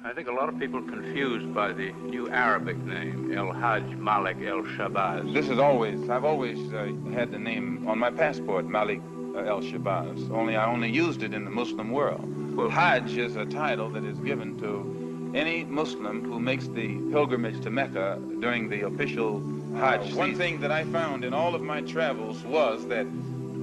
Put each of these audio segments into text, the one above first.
I think a lot of people confused by the new Arabic name, El Hajj Malik El Shabazz. I've always had the name on my passport, Malik El Shabazz, only I only used it in the Muslim world. Well, Hajj is a title that is given to any Muslim who makes the pilgrimage to Mecca during the official Hajj season. One thing that I found in all of my travels was that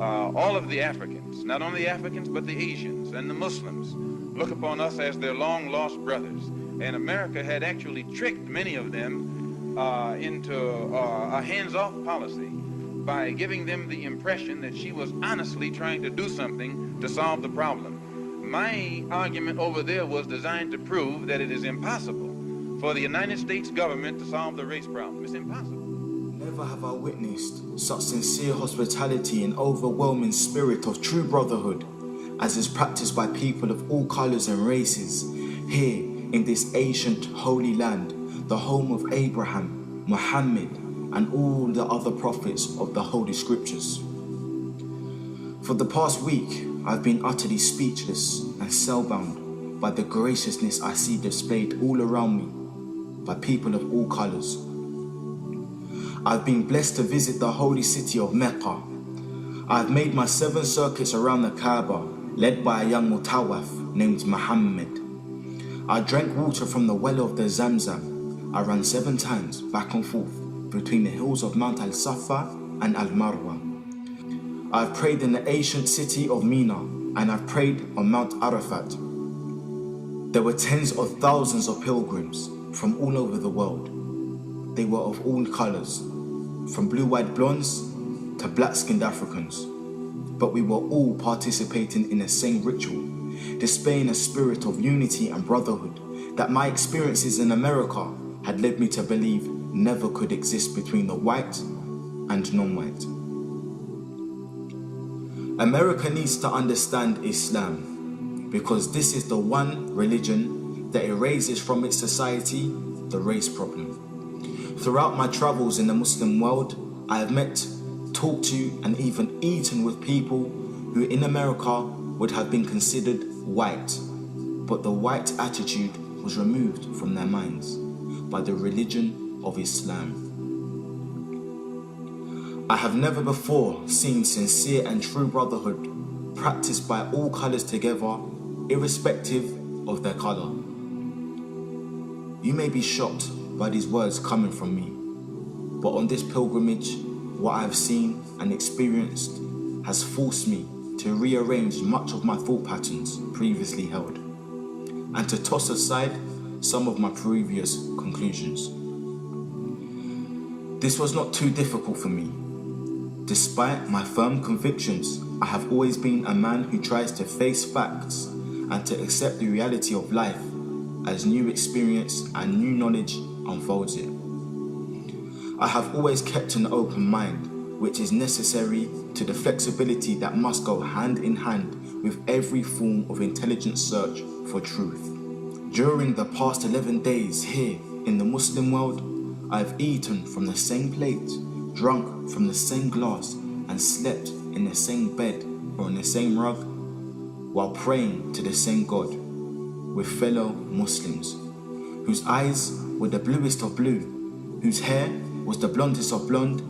all of the Africans, not only the Africans, but the Asians and the Muslims, look upon us as their long-lost brothers. And America had actually tricked many of them into a hands-off policy by giving them the impression that she was honestly trying to do something to solve the problem. My argument over there was designed to prove that it is impossible for the United States government to solve the race problem. It's impossible. Never have I witnessed such sincere hospitality and overwhelming spirit of true brotherhood as is practiced by people of all colors and races here in this ancient holy land, the home of Abraham, Muhammad, and all the other prophets of the Holy Scriptures. For the past week, I've been utterly speechless and spellbound by the graciousness I see displayed all around me by people of all colors. I've been blessed to visit the holy city of Mecca. I've made my 7 circuits around the Kaaba, led by a young Mutawaf named Muhammad. I drank water from the well of the Zamzam. I ran 7 times back and forth between the hills of Mount Al-Safa and Al-Marwa. I've prayed in the ancient city of Mina, and I've prayed on Mount Arafat. There were tens of thousands of pilgrims from all over the world. They were of all colors, from blue-eyed blondes to black-skinned Africans. But we were all participating in the same ritual, displaying a spirit of unity and brotherhood that my experiences in America had led me to believe never could exist between the white and non-white. America needs to understand Islam because this is the one religion that erases from its society the race problem. Throughout my travels in the Muslim world, I have met, talked to, and even eaten with people who in America would have been considered white, but the white attitude was removed from their minds by the religion of Islam. I have never before seen sincere and true brotherhood practiced by all colors together, irrespective of their color. You may be shocked by these words coming from me, but on this pilgrimage, what I have seen and experienced has forced me to rearrange much of my thought patterns previously held, and to toss aside some of my previous conclusions. This was not too difficult for me. Despite my firm convictions, I have always been a man who tries to face facts and to accept the reality of life as new experience and new knowledge unfolds it. I have always kept an open mind, which is necessary to the flexibility that must go hand in hand with every form of intelligent search for truth. During the past 11 days here in the Muslim world, I have eaten from the same plate, drunk from the same glass, and slept in the same bed or on the same rug, while praying to the same God with fellow Muslims, whose eyes were the bluest of blue, whose hair was the blondest of blonde,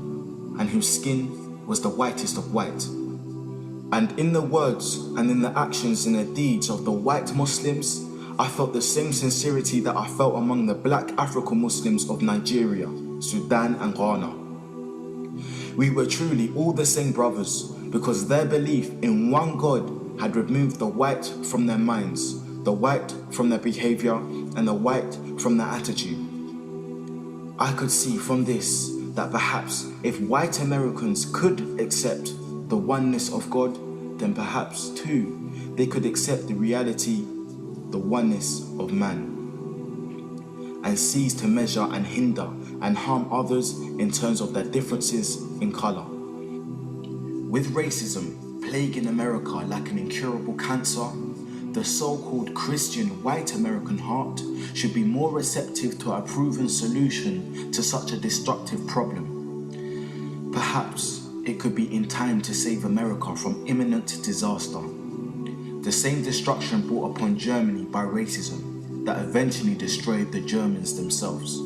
and whose skin was the whitest of white. And in the words and in the actions and the deeds of the white Muslims, I felt the same sincerity that I felt among the black African Muslims of Nigeria, Sudan and Ghana. We were truly all the same brothers because their belief in one God had removed the white from their minds, the white from their behavior, and the white from their attitude. I could see from this that perhaps if white Americans could accept the oneness of God, then perhaps too they could accept the reality, the oneness of man, and cease to measure and hinder and harm others in terms of their differences in color. With racism plaguing America like an incurable cancer, the so-called Christian white American heart should be more receptive to a proven solution to such a destructive problem. Perhaps it could be in time to save America from imminent disaster. The same destruction brought upon Germany by racism that eventually destroyed the Germans themselves.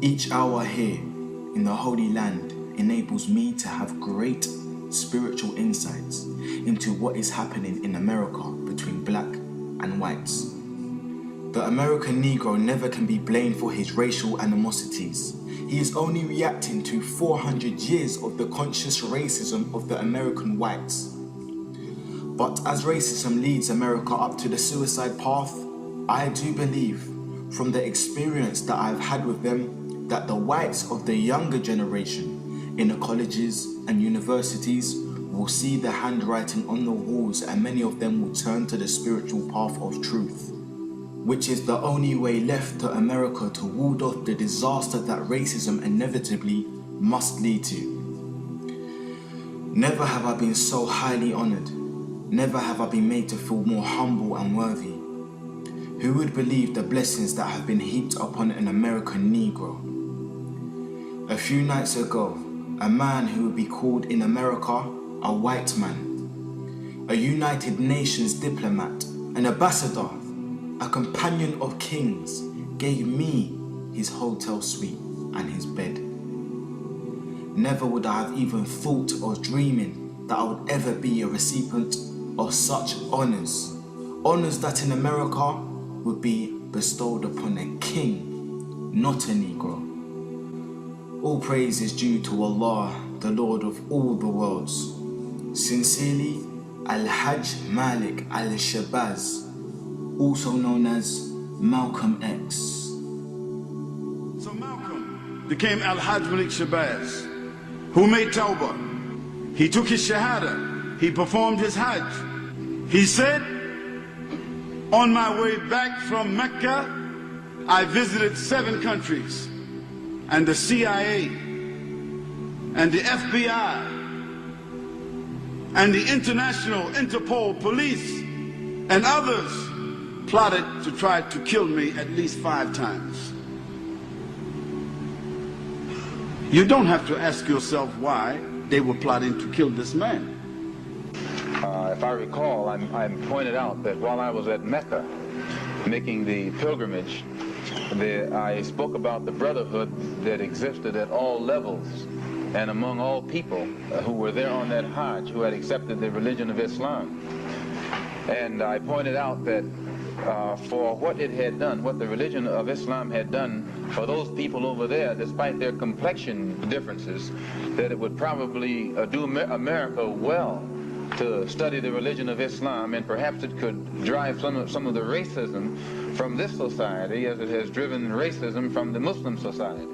Each hour here in the Holy Land enables me to have great spiritual insights into what is happening in America between black and whites. The American Negro never can be blamed for his racial animosities. He is only reacting to 400 years of the conscious racism of the American whites. But as racism leads America up to the suicide path, I do believe, from the experience that I've had with them, that the whites of the younger generation in the colleges and universities will see the handwriting on the walls, and many of them will turn to the spiritual path of truth, which is the only way left to America to ward off the disaster that racism inevitably must lead to. Never have I been so highly honored. Never have I been made to feel more humble and worthy. Who would believe the blessings that have been heaped upon an American Negro? A few nights ago, a man who would be called in America a white man, a United Nations diplomat, an ambassador, a companion of kings, gave me his hotel suite and his bed. Never would I have even thought or dreaming that I would ever be a recipient of such honors. Honors that in America would be bestowed upon a king, not a Negro. All praise is due to Allah, the Lord of all the worlds. Sincerely, Al-Hajj Malik Al-Shabazz, also known as Malcolm X. So Malcolm became Al-Hajj Malik Shabazz, who made Tawbah. He took his Shahada. He performed his Hajj. He said, on my way back from Mecca, I visited 7 countries, and the CIA, and the FBI, and the International Interpol Police, and others plotted to try to kill me at least 5 times. You don't have to ask yourself why they were plotting to kill this man. If I recall, I pointed out that while I was at Mecca making the pilgrimage, I spoke about the brotherhood that existed at all levels and among all people who were there on that Hajj, who had accepted the religion of Islam. And I pointed out that for what it had done, what the religion of Islam had done for those people over there, despite their complexion differences, that it would probably do America well to study the religion of Islam, and perhaps it could drive some of the racism from this society as it has driven racism from the Muslim society.